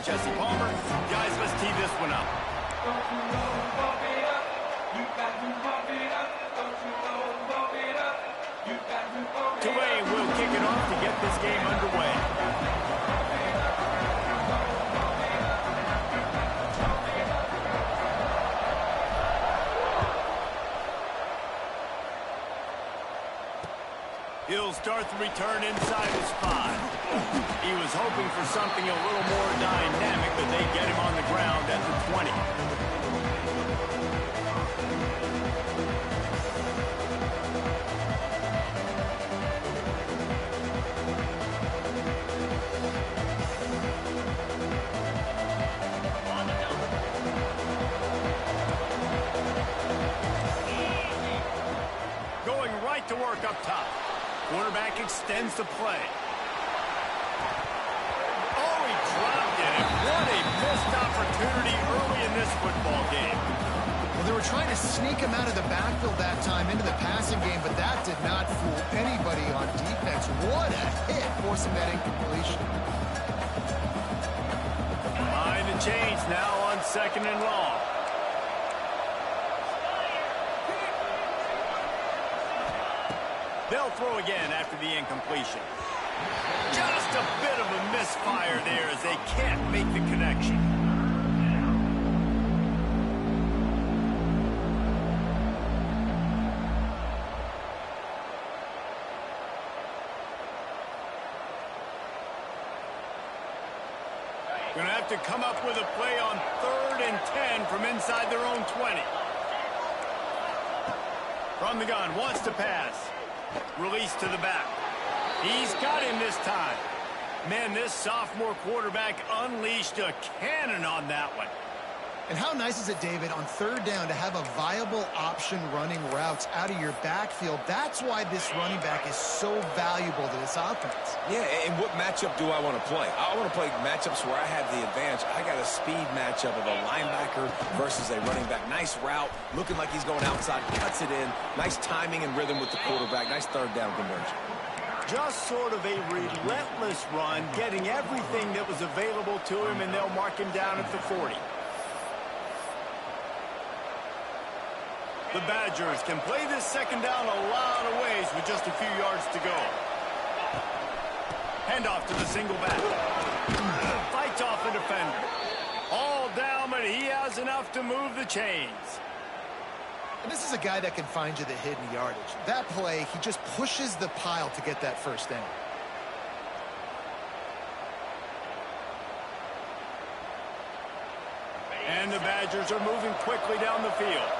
Jesse Palmer. Guys, let's tee this one up. Tulane will kick it off to get this game underway. He'll start the return inside his 5. He was hoping for something a little more dynamic, but they get him on the ground at the 20. Going right to work up top. Quarterback extends the play. Oh, he dropped it. And what a missed opportunity early in this football game. Well, they were trying to sneak him out of the backfield that time into the passing game, but that did not fool anybody on defense. What a hit, forcing that incompletion. Line to change now on 2nd and long. They'll throw again after the incompletion. Just a bit of a misfire there as they can't make the connection. Going to have to come up with a play on 3rd and 10 from inside their own 20. From the gun, wants to pass. Release to the back. He's got him this time. Man, this sophomore quarterback unleashed a cannon on that one. And how nice is it, David, on 3rd down to have a viable option running routes out of your backfield? That's why this running back is so valuable to this offense. Yeah, and what matchup do I want to play? I want to play matchups where I have the advantage. I got a speed matchup of a linebacker versus a running back. Nice route, looking like he's going outside, cuts it in. Nice timing and rhythm with the quarterback. Nice 3rd down conversion. Just sort of a relentless run, getting everything that was available to him, and they'll mark him down at the 40. The Badgers can play this 2nd down a lot of ways with just a few yards to go. Handoff to the single back. Fights off the defender. All down, but he has enough to move the chains. And this is a guy that can find you the hidden yardage. That play, he just pushes the pile to get that 1st down. And the Badgers are moving quickly down the field.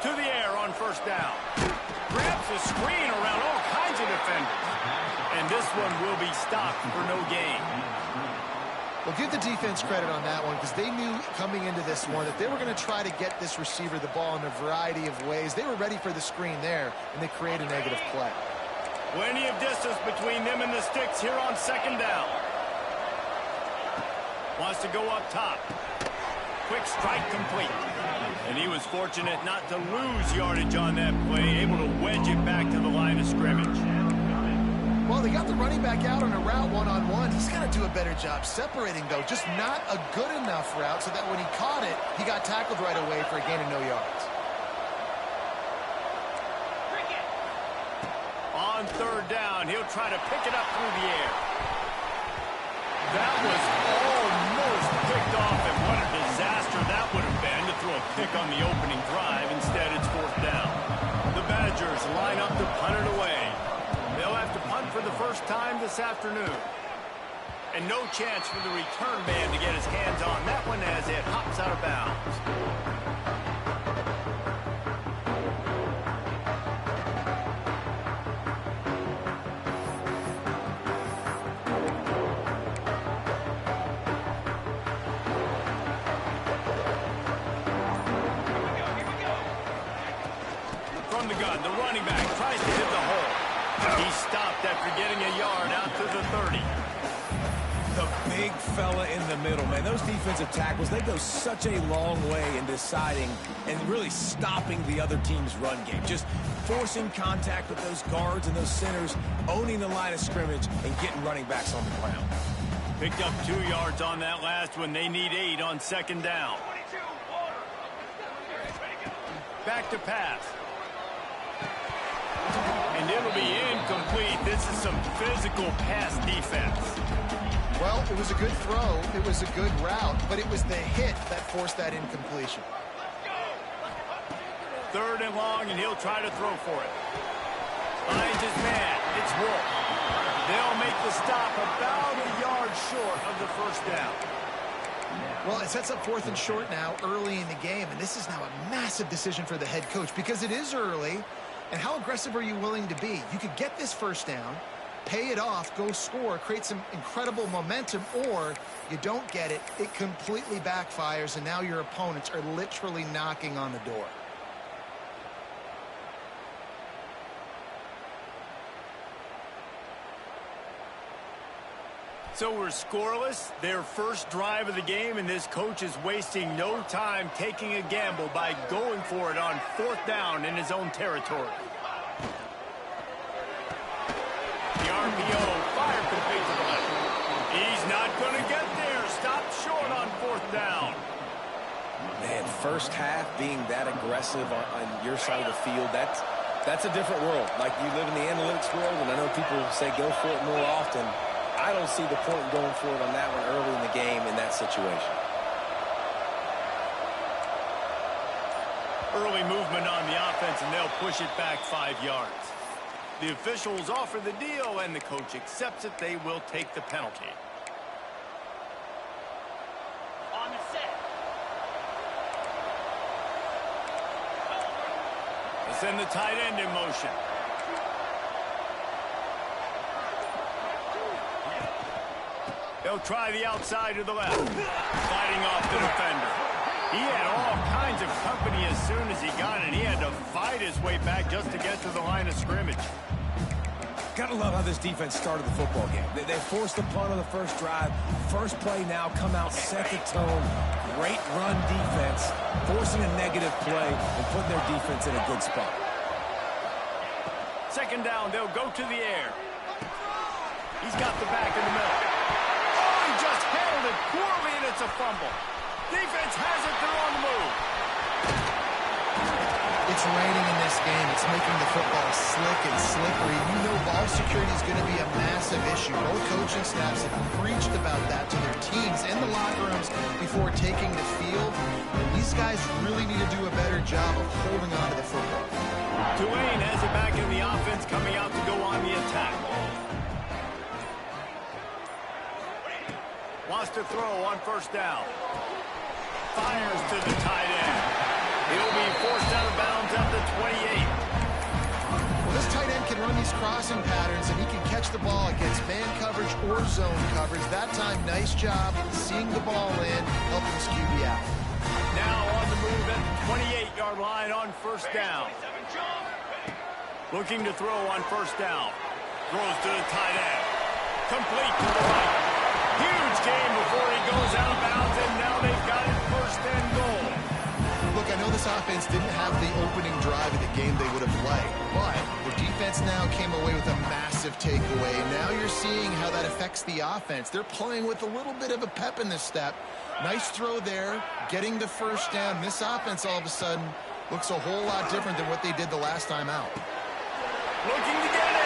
To the air on 1st down. Grabs the screen around all kinds of defenders. And this one will be stopped for no gain. Well, give the defense credit on that one because they knew coming into this one that they were going to try to get this receiver the ball in a variety of ways. They were ready for the screen there, and they create a negative play. Plenty of distance between them and the sticks here on 2nd down. Wants to go up top. Quick strike complete. And he was fortunate not to lose yardage on that play, able to wedge it back to the line of scrimmage. Well, they got the running back out on a route one-on-one. He's got to do a better job separating, though. Just not a good enough route so that when he caught it, he got tackled right away for a gain of no yards. On 3rd down, he'll try to pick it up through the air. That was almost picked off, and what a disaster that would have been to throw a pick on the opening drive. Instead, it's 4th down. The Badgers line up to punt it away. They'll have to punt for the first time this afternoon. And no chance for the return man to get his hands on that one as it hops out of bounds. From the gun, the running back tries to hit the hole. He stopped after getting a yard out to the 30. The big fella in the middle, man. Those defensive tackles, they go such a long way in deciding and really stopping the other team's run game. Just forcing contact with those guards and those centers, owning the line of scrimmage, and getting running backs on the ground. Picked up 2 yards on that last one. They need 8 on second down. Back to pass. And it'll be incomplete. This is some physical pass defense. Well, it was a good throw. It was a good route, but it was the hit that forced that incompletion. 3rd and long, and he'll try to throw for it. Finds his man. It's Wolf. They'll make the stop about a yard short of the first down. Well, it sets up 4th and short now early in the game, and this is now a massive decision for the head coach because it is early. And how aggressive are you willing to be? You could get this first down, pay it off, go score, create some incredible momentum, or you don't get it, it completely backfires, and now your opponents are literally knocking on the door. So we're scoreless, their first drive of the game, and this coach is wasting no time taking a gamble by going for it on 4th down in his own territory. The RPO fire complete to the left. He's not going to get there. Stopped short on 4th down. Man, first half being that aggressive on your side of the field, that's a different world. Like, you live in the analytics world, and I know people say go for it more often. I don't see the point in going for it on that one early in the game in that situation. Early movement on the offense, and they'll push it back 5 yards. The officials offer the deal, and the coach accepts it. They will take the penalty. On the set. They send the tight end in motion. They'll try the outside to the left. Fighting off the defender. He had all kinds of company as soon as he got it. He had to fight his way back just to get to the line of scrimmage. Gotta love how this defense started the football game. They forced the punt on the first drive. First play now, come out, set the tone. Great run defense, forcing a negative play and putting their defense in a good spot. Second down, they'll go to the air. He's got the back in the middle. Oh, he just handled it poorly, and it's a fumble. Defense has it, they're on the move. It's raining in this game. It's making the football slick and slippery. You know ball security is going to be a massive issue. Both coaching staffs have preached about that to their teams and the locker rooms before taking the field. And these guys really need to do a better job of holding on to the football. Tulane has it back in the offense, coming out to go on the attack. Wants to throw on first down. Fires to the tight end. He'll be forced out of bounds at the 28. Well, this tight end can run these crossing patterns, and he can catch the ball against man coverage or zone coverage. That time, nice job seeing the ball in, helping his QB out. Now on the move at the 28-yard line on first down. Looking to throw on first down. Throws to the tight end. Complete to the right. Huge game before he goes out of bounds, and now they've got it first and goal. Look, I know this offense didn't have the opening drive of the game they would have liked, but the defense now came away with a massive takeaway. Now you're seeing how that affects the offense. They're playing with a little bit of a pep in this step. Nice throw there, getting the first down. This offense all of a sudden looks a whole lot different than what they did the last time out. Looking to get it.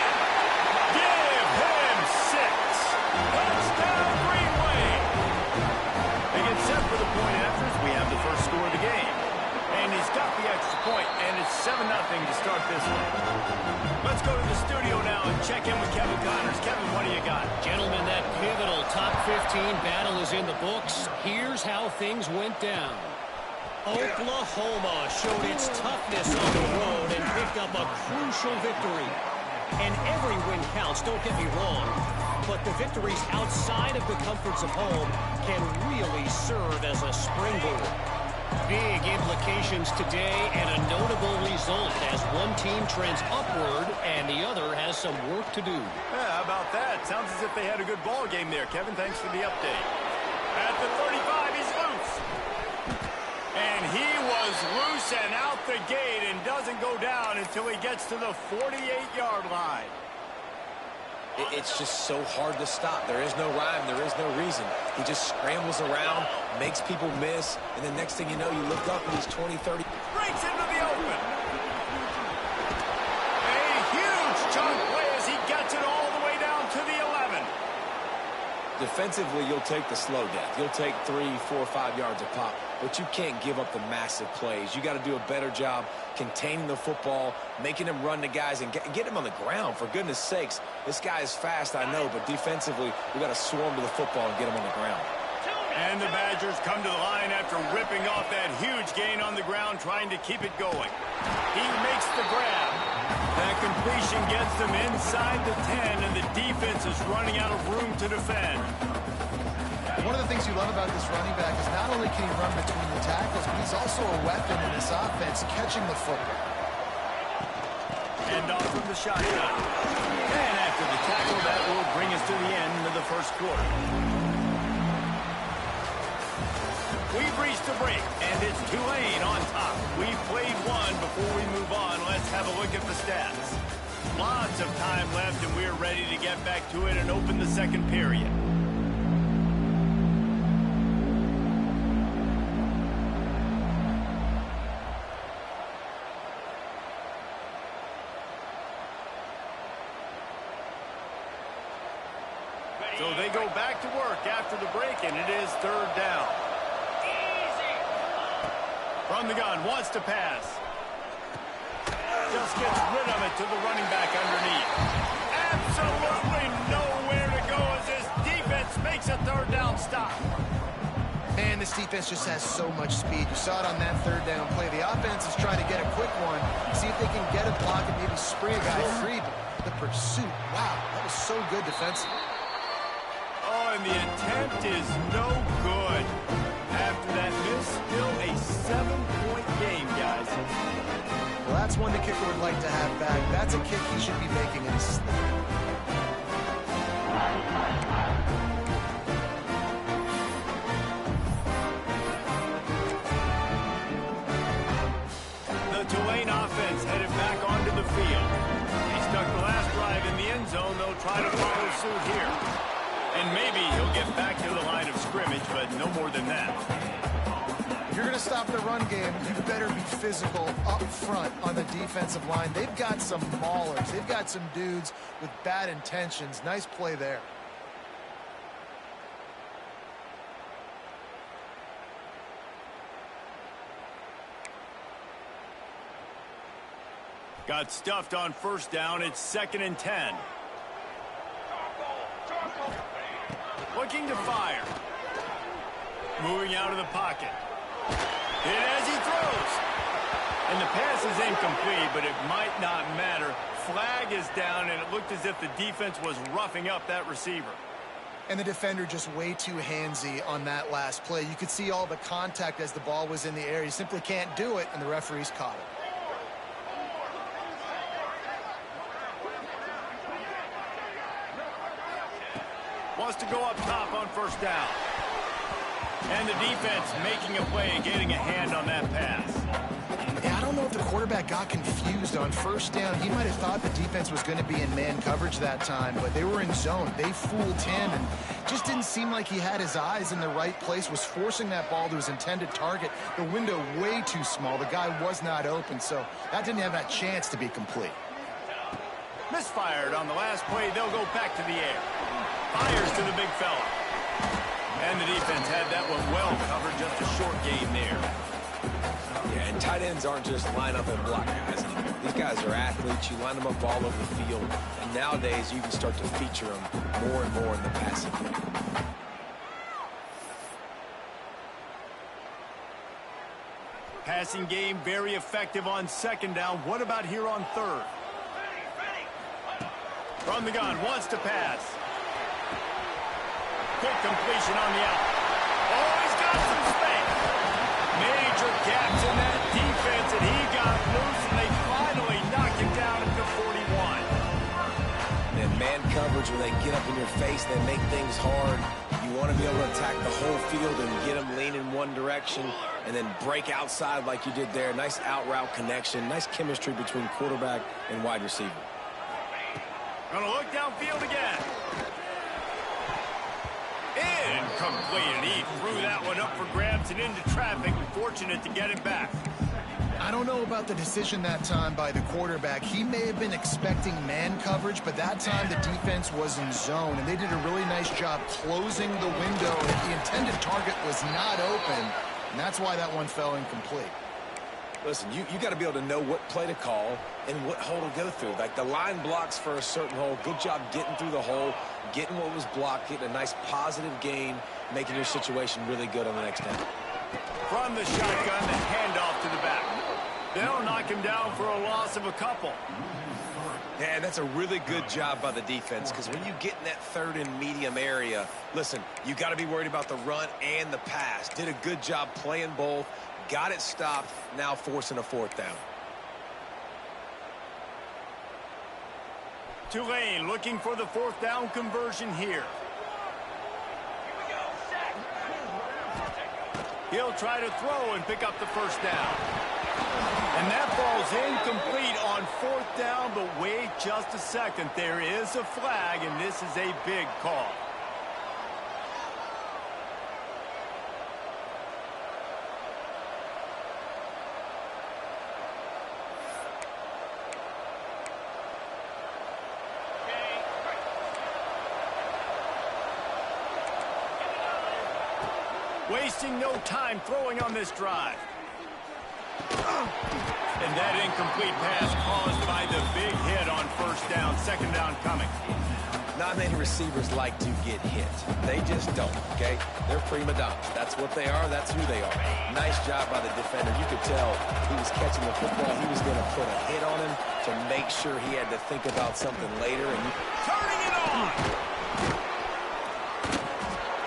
Give him 6. Touchdown, Green Wave. They get set for the point after. We have the first score of the game. And he's got the extra point, and it's 7-0 to start this one. Let's go to the studio now and check in with Kevin Connors. Kevin, what do you got? Gentlemen, that pivotal top 15 battle is in the books. Here's how things went down. Oklahoma showed its toughness on the road and picked up a crucial victory. And every win counts, don't get me wrong. But the victories outside of the comforts of home can really serve as a springboard. Big implications today and a notable result as one team trends upward and the other has some work to do. Yeah, how about that? Sounds as if they had a good ball game there. Kevin, thanks for the update. At the 35, he's loose. And he was loose and out the gate and doesn't go down until he gets to the 48-yard line. It's just so hard to stop. There is no rhyme. There is no reason. He just scrambles around, makes people miss, and then next thing you know, you look up and he's 20, 30. Breaks into the open. A huge chunk play as he gets it all the way down to the 11. Defensively, you'll take the slow death. You'll take 3, 4, 5 yards a pop, but you can't give up the massive plays. You got to do a better job containing the football, making him run to guys, and get him on the ground. For goodness sakes, this guy is fast, I know, but defensively, we got to swarm to the football and get him on the ground. And the Badgers come to the line after ripping off that huge gain on the ground, trying to keep it going. He makes the grab. That completion gets them inside the 10, and the defense is running out of room to defend. One of the things you love about this running back is not only can he run between the tackles, but he's also a weapon in this offense, catching the football. And off from the shotgun. And after the tackle, that will bring us to the end of the first quarter. We've reached a break, and it's Tulane on top. We've played one. Before we move on, let's have a look at the stats. Lots of time left, and we're ready to get back to it and open the second period. So they go back to work after the break, and it is third down. From the gun, wants to pass. Just gets rid of it to the running back underneath. Absolutely nowhere to go as this defense makes a third down stop. Man, this defense just has so much speed. You saw it on that third down play. The offense is trying to get a quick one, see if they can get a block and maybe spring a guy free. But the pursuit, wow, that was so good defensively. Oh, and the attempt is no good. After that miss, still a 7-point game, guys. Well, that's one the kicker would like to have back. That's a kick he should be making in his sleep. The Tulane offense headed back onto the field. He stuck the last drive in the end zone. They'll try to follow suit here. And maybe he'll get back to the line of scrimmage, but no more than that. If you're going to stop the run game, you better be physical up front on the defensive line. They've got some maulers. They've got some dudes with bad intentions. Nice play there. Got stuffed on first down. It's 2nd and 10. Looking to fire. Moving out of the pocket. And as he throws. And the pass is incomplete, but it might not matter. Flag is down, and it looked as if the defense was roughing up that receiver. And the defender just way too handsy on that last play. You could see all the contact as the ball was in the air. He simply can't do it, and the referees caught it. Wants to go up top on first down. And the defense making a play and getting a hand on that pass. Yeah, I don't know if the quarterback got confused on first down. He might have thought the defense was going to be in man coverage that time, but they were in zone. They fooled him and just didn't seem like he had his eyes in the right place, was forcing that ball to his intended target. The window way too small. The guy was not open, so that didn't have that chance to be complete. Misfired on the last play. They'll go back to the air. Fires to the big fella. And the defense had that one well covered. Just a short gain there. Yeah, and tight ends aren't just line up and block guys. These guys are athletes. You line them up all over the field. And nowadays, you can start to feature them more and more in the passing game. Passing game very effective on second down. What about here on third? From the gun, wants to pass. Quick completion on the out. Oh, he's got some space. Major Major gaps in that defense, and he got loose, and they finally knocked him down at the 41. And man coverage, when they get up in your face, they make things hard. You want to be able to attack the whole field and get them leaning one direction and then break outside like you did there. Nice out route connection, nice chemistry between quarterback and wide receiver. Gonna look downfield again. Incomplete, and he threw that one up for grabs and into traffic. Fortunate to get it back. I don't know about the decision that time by the quarterback. He may have been expecting man coverage, but that time the defense was in zone, and they did a really nice job closing the window. The intended target was not open, and that's why that one fell incomplete. Listen, you got to be able to know what play to call and what hole to go through. Like the line blocks for a certain hole. Good job getting through the hole, getting what was blocked, getting a nice positive gain, making your situation really good on the next down. From the shotgun, the handoff to the back. They'll knock him down for a loss of a couple. Yeah, that's a really good job by the defense, because when you get in that third and medium area, listen, you got to be worried about the run and the pass. Did a good job playing both, got it stopped, now forcing a fourth down. Tulane looking for the fourth down conversion here. He'll try to throw and pick up the first down. And that ball's incomplete on fourth down, but wait just a second. There is a flag, and this is a big call. Wasting no time throwing on this drive. And that incomplete pass caused by the big hit on first down. Second down coming. Not many receivers like to get hit. They just don't, okay? They're prima donnas. That's what they are. That's who they are. Nice job by the defender. You could tell he was catching the football. He was going to put a hit on him to make sure he had to think about something later. And turning it on!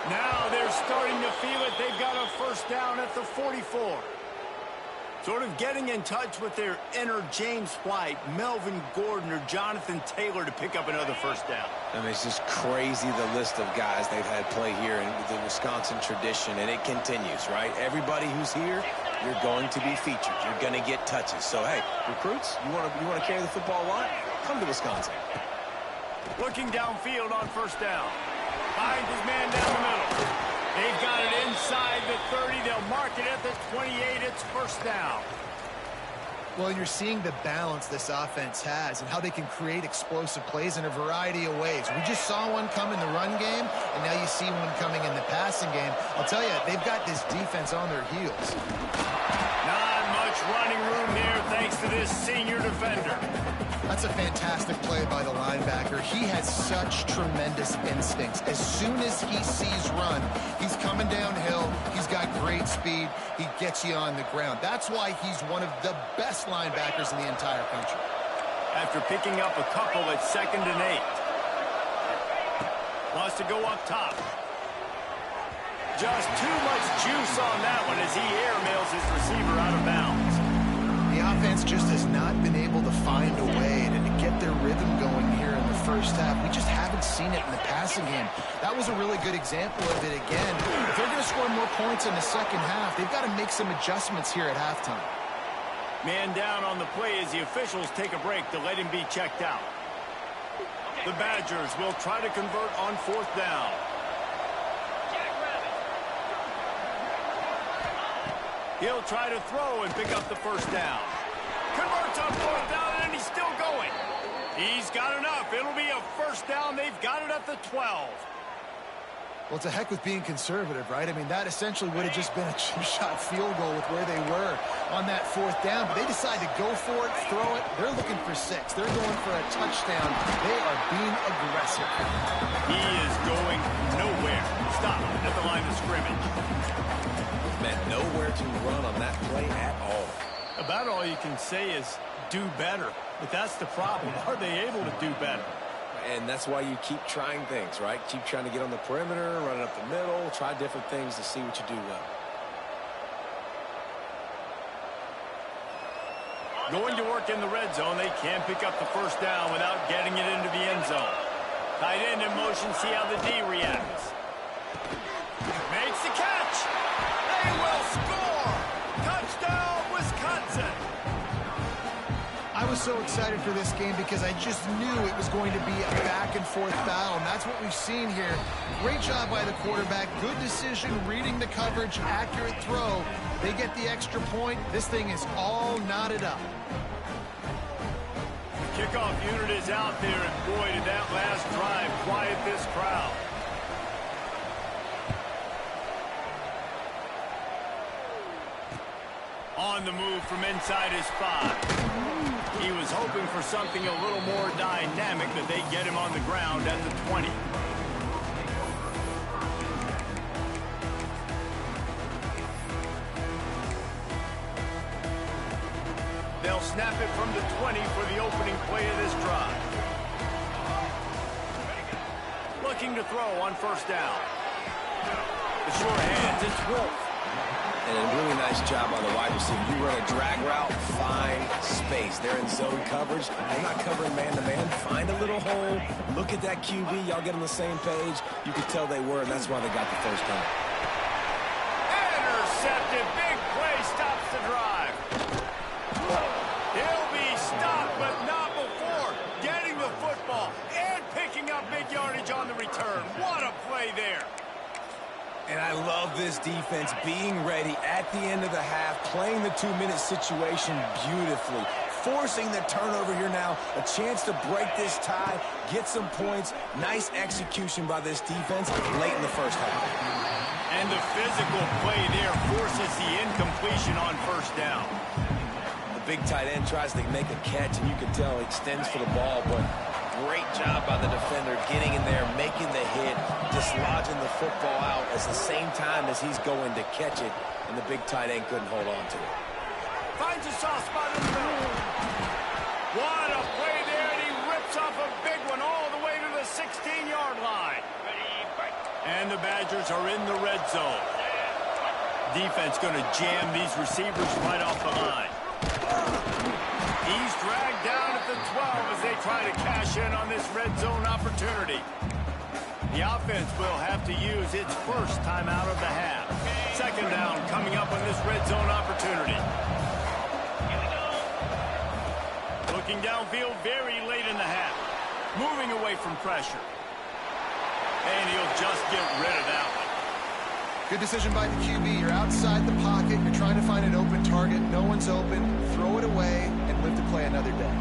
Now they're starting to feel it. They've got a first down at the 44. Sort of getting in touch with their inner James White, Melvin Gordon, or Jonathan Taylor to pick up another first down. I mean, it's just crazy the list of guys they've had play here in the Wisconsin tradition, and it continues, right? Everybody who's here, you're going to be featured. You're going to get touches. So, hey, recruits, you want to carry the football a lot? Come to Wisconsin. Looking downfield on first down. Finds his man down the middle. They've got it inside the 30. They'll mark it at the 28. It's first down. Well, you're seeing the balance this offense has and how they can create explosive plays in a variety of ways. We just saw one come in the run game, and now you see one coming in the passing game. I'll tell you, they've got this defense on their heels. Not much running room there thanks to this senior defender. That's a fantastic play by the linebacker. He has such tremendous instincts. As soon as he sees run, he's coming downhill. He's got great speed. He gets you on the ground. That's why he's one of the best linebackers in the entire country. After picking up a couple at 2nd and 8. Wants to go up top. Just too much juice on that one as he airmails his receiver out of bounds. The offense just has not been able to find a way to get their rhythm going here in the first half. We just haven't seen it in the passing game. That was a really good example of it again. If they're going to score more points in the second half, they've got to make some adjustments here at halftime. Man down on the play as the officials take a break to let him be checked out. The Badgers will try to convert on fourth down. He'll try to throw and pick up the first down. Converts on fourth down, and he's still going. He's got enough. It'll be a first down. They've got it at the 12. Well, to heck with being conservative, right? I mean, that essentially would have just been a chip-shot field goal with where they were on that fourth down. But they decide to go for it, throw it. They're looking for 6. They're going for a touchdown. They are being aggressive. He is going nowhere. Stop at the line of scrimmage. Man, nowhere to run on that play at all. About all you can say is do better. But that's the problem. Are they able to do better? And that's why you keep trying things, right? Keep trying to get on the perimeter, run it up the middle, try different things to see what you do well. Going to work in the red zone. They can't pick up the first down without getting it into the end zone. Tight end in motion. See how the D reacts. Makes the catch. They will score. Touchdown, Wisconsin. I was so excited for this game because I just knew it was going to be a back-and-forth battle, and that's what we've seen here. Great job by the quarterback. Good decision, reading the coverage, accurate throw. They get the extra point. This thing is all knotted up. Kickoff unit is out there, and boy, did that last drive quiet this crowd. On the move from inside his 5. He was hoping for something a little more dynamic, that they get him on the ground at the 20. They'll snap it from the 20 for the opening play of this drive. Looking to throw on first down. The short hands, it's Wolf. And a really nice job on the wide receiver. You run a drag route, find space. They're in zone coverage. They're not covering man-to-man. Find a little hole. Look at that QB. Y'all get on the same page. You could tell they were, and that's why they got the first down. Intercepted. Big play stops the drive. He'll be stopped, but not before getting the football and picking up big yardage on the return. What a play there. And I love this defense being ready at the end of the half, playing the 2-minute situation beautifully, forcing the turnover here now, a chance to break this tie, get some points. Nice execution by this defense late in the first half. And the physical play there forces the incompletion on first down. The big tight end tries to make a catch, and you can tell he extends for the ball, but great job by the defender getting in there, making the hit, dislodging the football out at the same time as he's going to catch it, and the big tight end couldn't hold on to it. Finds a soft spot in the middle. What a play there, and he rips off a big one all the way to the 16-yard line. And the Badgers are in the red zone. Defense going to jam these receivers right off the line. He's dragged down at the 12 as they try to cash in on this red zone opportunity. The offense will have to use its first timeout of the half. Second down coming up on this red zone opportunity. Looking downfield very late in the half. Moving away from pressure. And he'll just get rid of that one. Good decision by the QB. You're outside the pocket. You're trying to find an open target. No one's open. Throw it away and live to play another day.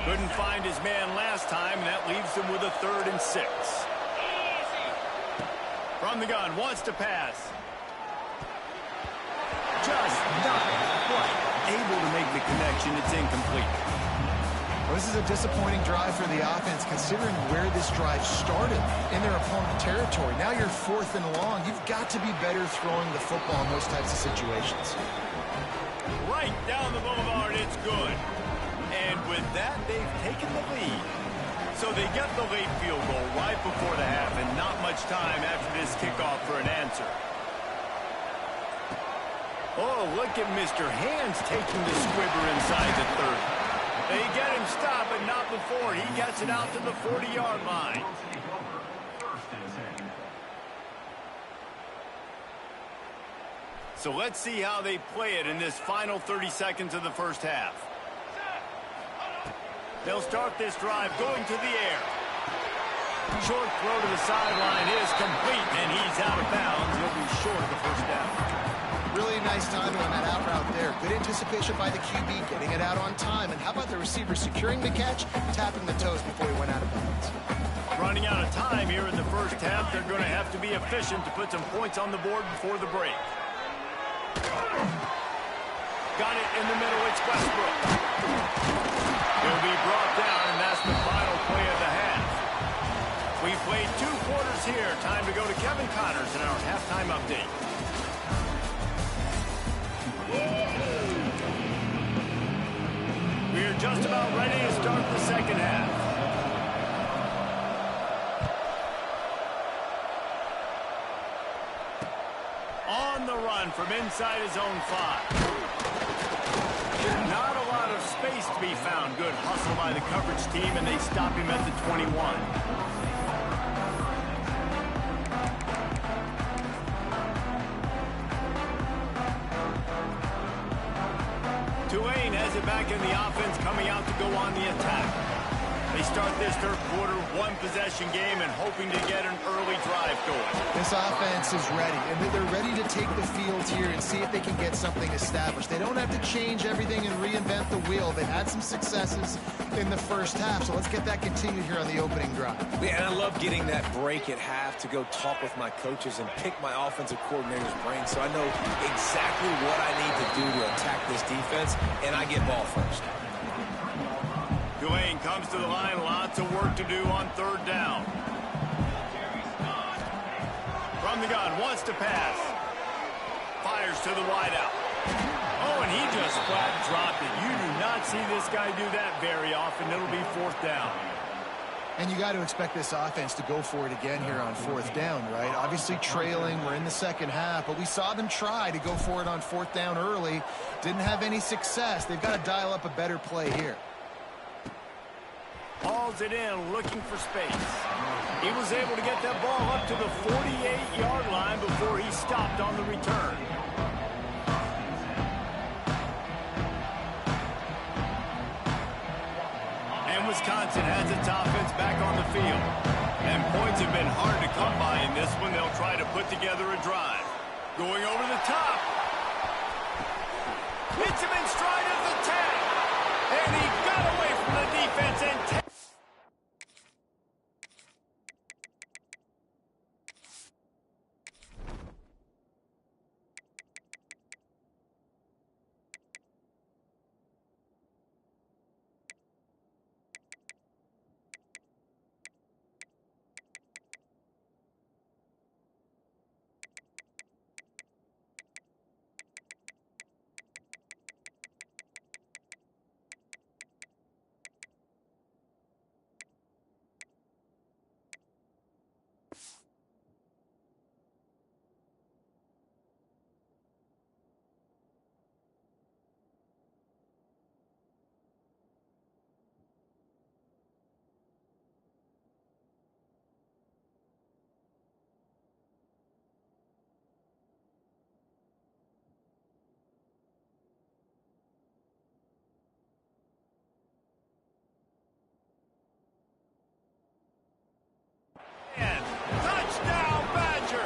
Couldn't find his man last time, and that leaves him with a 3rd and 6. From the gun, wants to pass. Just not quite able to make the connection. It's incomplete. Well, this is a disappointing drive for the offense, considering where this drive started in their opponent territory. Now you're 4th and long. You've got to be better throwing the football in those types of situations. Right down the boulevard, it's good. And with that, they've taken the lead. So they get the late field goal right before the half, and not much time after this kickoff for an answer. Oh, look at Mr. Hands taking the squibber inside the 30. They get him stopped, but not before he gets it out to the 40-yard line. So let's see how they play it in this final 30 seconds of the first half. They'll start this drive going to the air. Short throw to the sideline is complete, and he's out of bounds. He'll be short of the first down. Really nice timing on that out route there. Good anticipation by the QB, getting it out on time. And how about the receiver securing the catch, tapping the toes before he went out of bounds? Running out of time here in the first half. They're going to have to be efficient to put some points on the board before the break. Got it in the middle. It's Westbrook. He'll be brought down, and that's the final play of the half. We've played 2 quarters here. Time to go to Kevin Connors in our halftime update. We're just about ready to start the second half. On the run from inside his own 5. Not a lot space to be found. Good hustle by the coverage team, and they stop him at the 21. Tulane has it back in the offense, coming out to go on the attack. They start this third quarter, one-possession game, and hoping to get an early drive going. This offense is ready, and they're ready to take the field here and see if they can get something established. They don't have to change everything and reinvent the wheel. They had some successes in the first half, so let's get that continued here on the opening drive. Yeah, and I love getting that break at half to go talk with my coaches and pick my offensive coordinator's brain so I know exactly what I need to do to attack this defense, and I get ball first. Tulane comes to the line, lots of work to do on third down. From the gun, wants to pass. Fires to the wideout. Oh, and he just flat dropped it. You do not see this guy do that very often. It'll be fourth down. And you got to expect this offense to go for it again here on fourth down, right? Obviously trailing, we're in the second half, but we saw them try to go for it on fourth down early. Didn't have any success. They've got to dial up a better play here. Hauls it in, looking for space. He was able to get that ball up to the 48-yard line before he stopped on the return. And Wisconsin has its offense back on the field. And points have been hard to come by in this one. They'll try to put together a drive. Going over the top. Hits him in stride of the 10. And he got away from the defense and touchdown Badgers!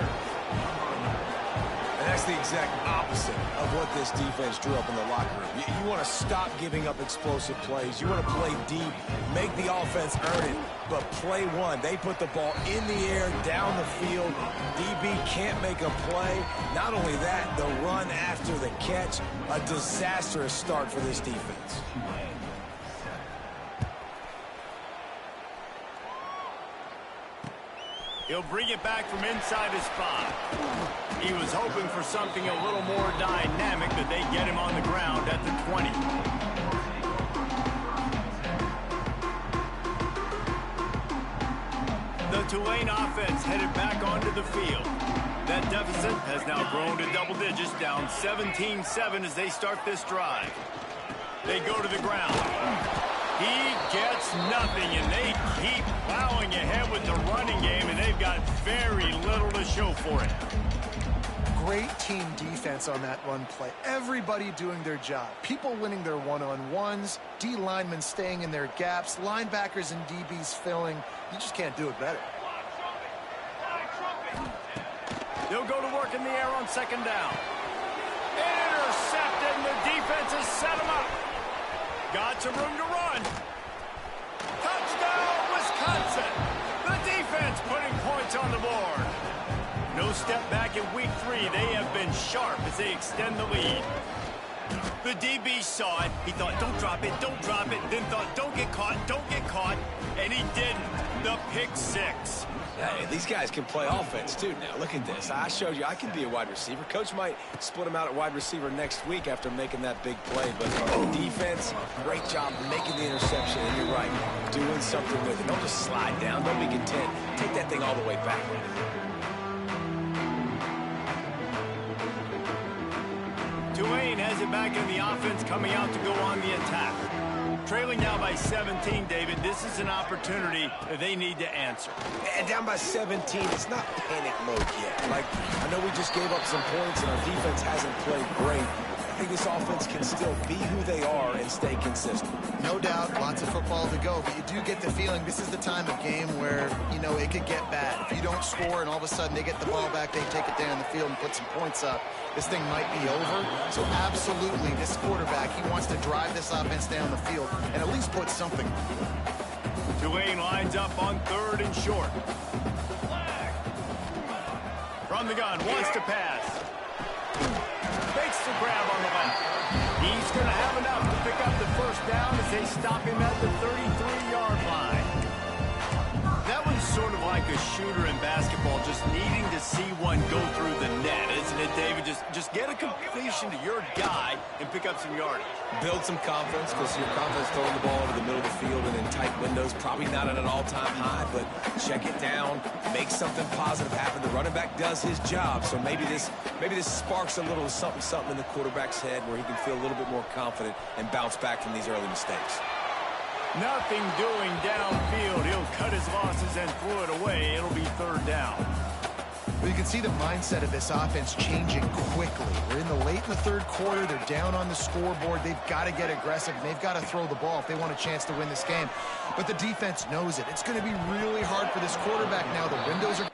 And that's the exact opposite of what this defense drew up in the locker room. You want to stop giving up explosive plays. You want to play deep, make the offense earn it, but play one. They put the ball in the air, down the field. DB can't make a play. Not only that, the run after the catch, a disastrous start for this defense. He'll bring it back from inside his spot. He was hoping for something a little more dynamic, but they get him on the ground at the 20. The Tulane offense headed back onto the field. That deficit has now grown to double digits, down 17-7 as they start this drive. They go to the ground. He gets nothing, and they keep plowing ahead with the running game, and they've got very little to show for it. Great team defense on that run play. Everybody doing their job. People winning their one-on-ones, D linemen staying in their gaps, linebackers and DBs filling. You just can't do it better. They'll go to work in the air on second down. Intercepted, and the defense has set him up. Got some room to run. Touchdown, Wisconsin. The defense putting points on the board. No step back in week 3. They have been sharp as they extend the lead. The DB saw it. He thought, don't drop it, don't drop it. Then thought, don't get caught, don't get caught. And he didn't. The pick 6. Hey, these guys can play offense, too, now. Look at this. I showed you I can be a wide receiver. Coach might split him out at wide receiver next week after making that big play. But defense, great job making the interception. And you're right, doing something with it. Don't just slide down. Don't be content. Take that thing all the way back. Tulane has it it back in the offense, coming out to go on the attack. Trailing now by 17, David. This is an opportunity that they need to answer. And down by 17, it's not panic mode yet. Like, I know we just gave up some points and our defense hasn't played great. I think this offense can still be who they are and stay consistent. No doubt, lots of football to go, but you do get the feeling this is the time of game where, you know, it could get bad. If you don't score and all of a sudden they get the ball back, they take it down the field and put some points up, this thing might be over. So absolutely, this quarterback, he wants to drive this offense down the field and at least put something. Tulane lines up on 3rd and short. From the gun, wants to pass. Fakes the grab on the left. He's going to have enough to pick up the first down as they stop him at the 33-yard line. That was sort of like a shooter in basketball, just needing to see one go through the net, isn't it, David? Just get a completion to your guy and pick up some yardage. Build some confidence, because your confidence throwing the ball into the middle of the field and in tight windows, probably not at an all-time high, but check it down, make something positive happen. The running back does his job, so maybe this sparks a little something in the quarterback's head where he can feel a little bit more confident and bounce back from these early mistakes. Nothing doing downfield. He'll cut his losses and throw it away. It'll be 3rd down. Well, you can see the mindset of this offense changing quickly. We're late in the 3rd quarter. They're down on the scoreboard. They've got to get aggressive. They've got to throw the ball if they want a chance to win this game. But the defense knows it. It's going to be really hard for this quarterback now. The windows are...